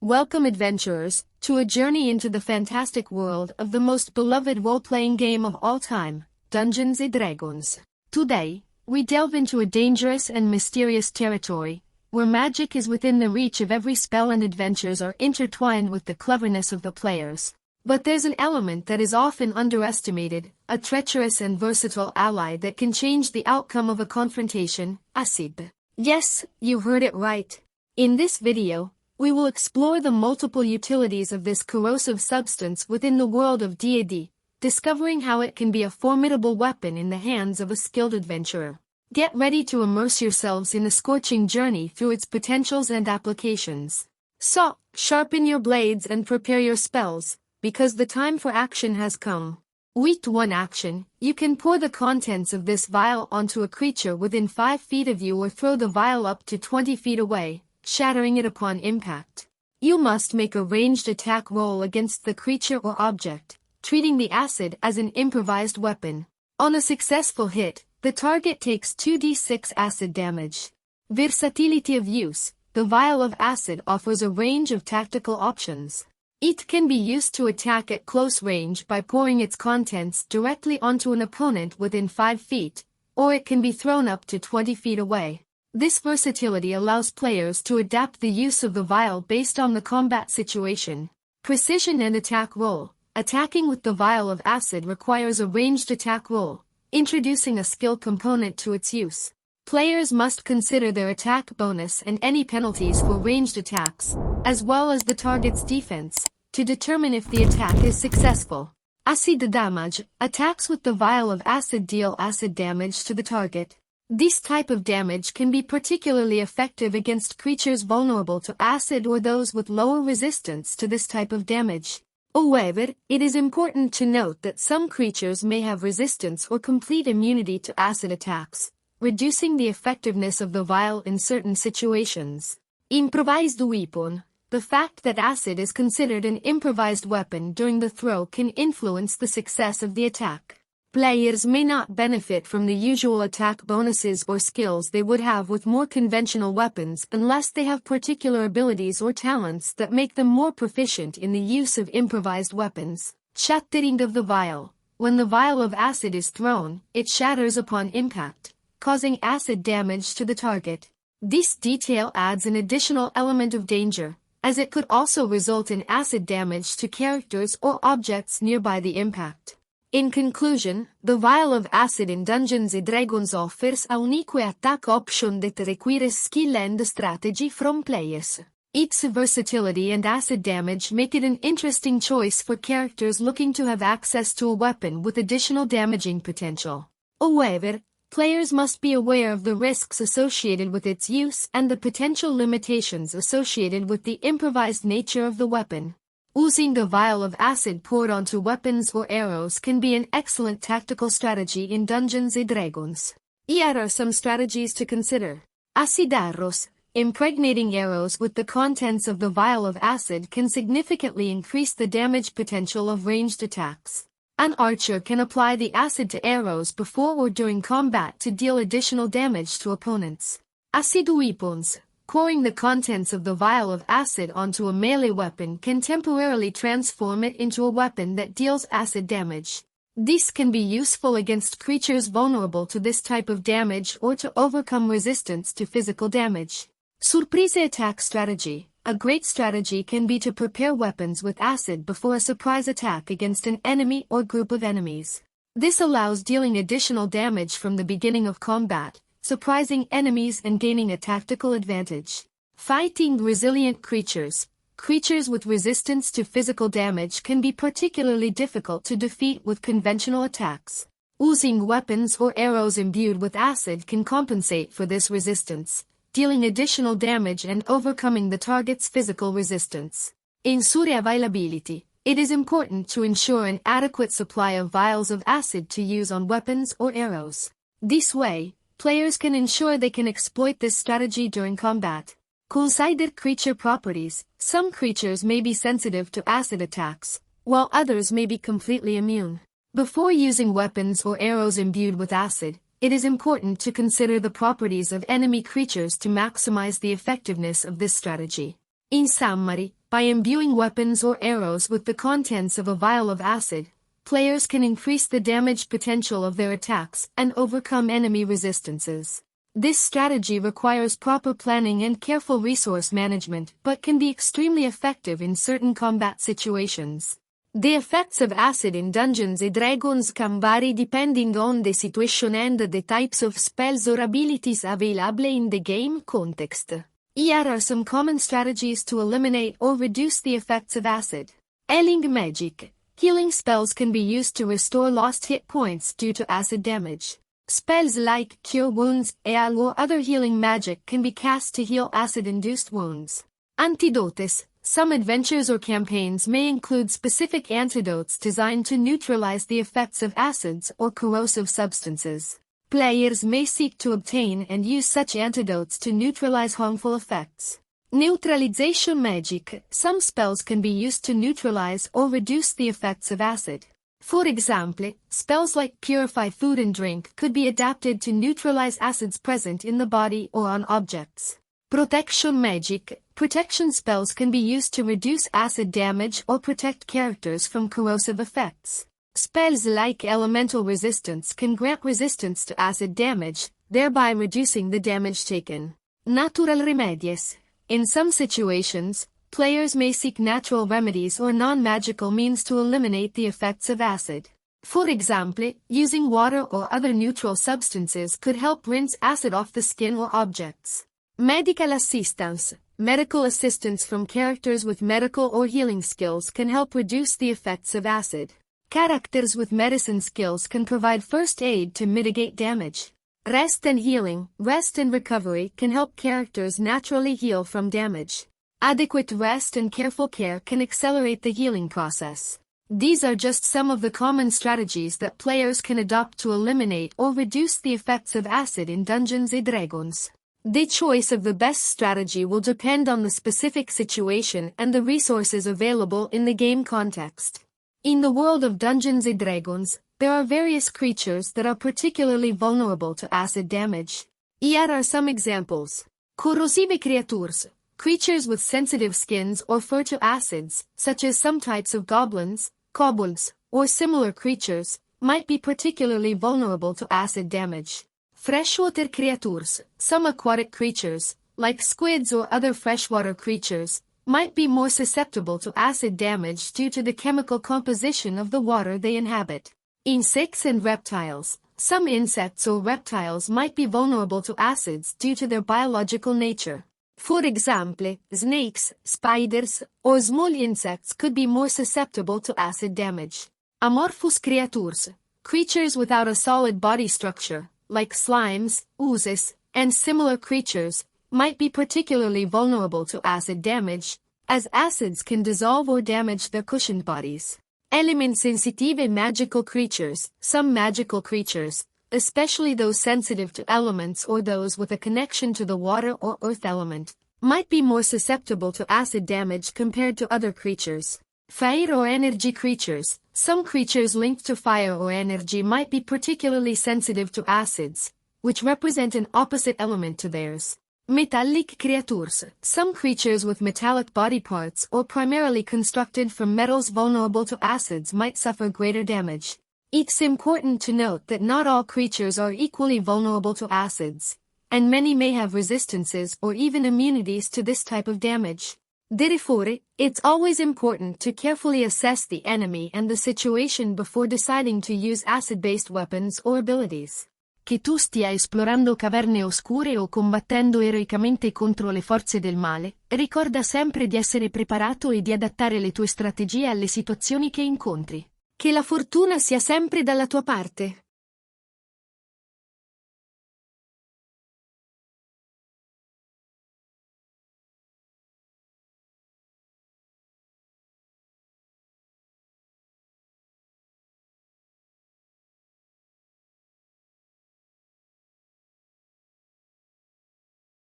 Welcome adventurers, to a journey into the fantastic world of the most beloved role-playing game of all time, Dungeons & Dragons. Today, we delve into a dangerous and mysterious territory, where magic is within the reach of every spell and adventures are intertwined with the cleverness of the players. But there's an element that is often underestimated, a treacherous and versatile ally that can change the outcome of a confrontation, acid. Yes, you heard it right. In this video, we will explore the multiple utilities of this corrosive substance within the world of D&D, discovering how it can be a formidable weapon in the hands of a skilled adventurer. Get ready to immerse yourselves in a scorching journey through its potentials and applications. So, sharpen your blades and prepare your spells, because the time for action has come. Week 1 action: you can pour the contents of this vial onto a creature within 5 feet of you or throw the vial up to 20 feet away, shattering it upon impact. You must make a ranged attack roll against the creature or object, treating the acid as an improvised weapon. On a successful hit, the target takes 2d6 acid damage. Versatility of use: the vial of acid offers a range of tactical options. It can be used to attack at close range by pouring its contents directly onto an opponent within 5 feet, or it can be thrown up to 20 feet away. This versatility allows players to adapt the use of the vial based on the combat situation. Precision and attack roll: attacking with the vial of acid requires a ranged attack roll, introducing a skill component to its use. Players must consider their attack bonus and any penalties for ranged attacks, as well as the target's defense, to determine if the attack is successful. Acid damage: attacks with the vial of acid deal acid damage to the target. This type of damage can be particularly effective against creatures vulnerable to acid or those with lower resistance to this type of damage. However, it is important to note that some creatures may have resistance or complete immunity to acid attacks, reducing the effectiveness of the vial in certain situations. Improvised weapon: the fact that acid is considered an improvised weapon during the throw can influence the success of the attack. Players may not benefit from the usual attack bonuses or skills they would have with more conventional weapons unless they have particular abilities or talents that make them more proficient in the use of improvised weapons. Shattering of the vial: when the vial of acid is thrown, it shatters upon impact, causing acid damage to the target. This detail adds an additional element of danger, as it could also result in acid damage to characters or objects nearby the impact. In conclusion, the vial of acid in Dungeons & Dragons offers a unique attack option that requires skill and strategy from players. Its versatility and acid damage make it an interesting choice for characters looking to have access to a weapon with additional damaging potential. However, players must be aware of the risks associated with its use and the potential limitations associated with the improvised nature of the weapon. Using the vial of acid poured onto weapons or arrows can be an excellent tactical strategy in Dungeons & Dragons. Here are some strategies to consider. Acid arrows: impregnating arrows with the contents of the vial of acid can significantly increase the damage potential of ranged attacks. An archer can apply the acid to arrows before or during combat to deal additional damage to opponents. Acid weapons: pouring the contents of the vial of acid onto a melee weapon can temporarily transform it into a weapon that deals acid damage. This can be useful against creatures vulnerable to this type of damage or to overcome resistance to physical damage. Surprise attack strategy: a great strategy can be to prepare weapons with acid before a surprise attack against an enemy or group of enemies. This allows dealing additional damage from the beginning of combat, surprising enemies and gaining a tactical advantage. Fighting resilient creatures: creatures with resistance to physical damage can be particularly difficult to defeat with conventional attacks. Using weapons or arrows imbued with acid can compensate for this resistance, dealing additional damage and overcoming the target's physical resistance. Ensure availability: it is important to ensure an adequate supply of vials of acid to use on weapons or arrows. This way, players can ensure they can exploit this strategy during combat. Consider creature properties: some creatures may be sensitive to acid attacks, while others may be completely immune. Before using weapons or arrows imbued with acid, it is important to consider the properties of enemy creatures to maximize the effectiveness of this strategy. In summary, by imbuing weapons or arrows with the contents of a vial of acid, players can increase the damage potential of their attacks and overcome enemy resistances. This strategy requires proper planning and careful resource management but can be extremely effective in certain combat situations. The effects of acid in Dungeons & Dragons can vary depending on the situation and the types of spells or abilities available in the game context. Here are some common strategies to eliminate or reduce the effects of acid. Healing magic. Healing spells can be used to restore lost hit points due to acid damage. Spells like Cure Wounds, E.L.F. or other healing magic can be cast to heal acid-induced wounds. Antidotes. Some adventures or campaigns may include specific antidotes designed to neutralize the effects of acids or corrosive substances. Players may seek to obtain and use such antidotes to neutralize harmful effects. Neutralization magic. Some spells can be used to neutralize or reduce the effects of acid. For example, spells like Purify Food and Drink could be adapted to neutralize acids present in the body or on objects. Protection magic. Protection spells can be used to reduce acid damage or protect characters from corrosive effects. Spells like Elemental Resistance can grant resistance to acid damage, thereby reducing the damage taken. Natural remedies. In some situations, players may seek natural remedies or non-magical means to eliminate the effects of acid. For example, using water or other neutral substances could help rinse acid off the skin or objects. Medical assistance. Medical assistance from characters with medical or healing skills can help reduce the effects of acid. Characters with medicine skills can provide first aid to mitigate damage. Rest and healing. Rest and recovery can help characters naturally heal from damage. Adequate rest and careful care can accelerate the healing process. These are just some of the common strategies that players can adopt to eliminate or reduce the effects of acid in Dungeons & Dragons. The choice of the best strategy will depend on the specific situation and the resources available in the game context. In the world of Dungeons & Dragons, there are various creatures that are particularly vulnerable to acid damage. Here are some examples. Corrosive creatures. Creatures with sensitive skins or fur to acids, such as some types of goblins, kobolds, or similar creatures, might be particularly vulnerable to acid damage. Freshwater creatures. Some aquatic creatures, like squids or other freshwater creatures, might be more susceptible to acid damage due to the chemical composition of the water they inhabit. Insects and reptiles. Some insects or reptiles might be vulnerable to acids due to their biological nature. For example, snakes, spiders, or small insects could be more susceptible to acid damage. Amorphous creatures. Creatures without a solid body structure, like slimes, oozes, and similar creatures, might be particularly vulnerable to acid damage, as acids can dissolve or damage their cushioned bodies. Element-sensitive magical creatures. Some magical creatures, especially those sensitive to elements or those with a connection to the water or earth element, might be more susceptible to acid damage compared to other creatures. Fire or energy creatures. Some creatures linked to fire or energy might be particularly sensitive to acids, which represent an opposite element to theirs. Metallic creatures. Some creatures with metallic body parts or primarily constructed from metals vulnerable to acids might suffer greater damage. It's important to note that not all creatures are equally vulnerable to acids, and many may have resistances or even immunities to this type of damage. Therefore, it's always important to carefully assess the enemy and the situation before deciding to use acid-based weapons or abilities. Che tu stia esplorando caverne oscure o combattendo eroicamente contro le forze del male, ricorda sempre di essere preparato e di adattare le tue strategie alle situazioni che incontri. Che la fortuna sia sempre dalla tua parte.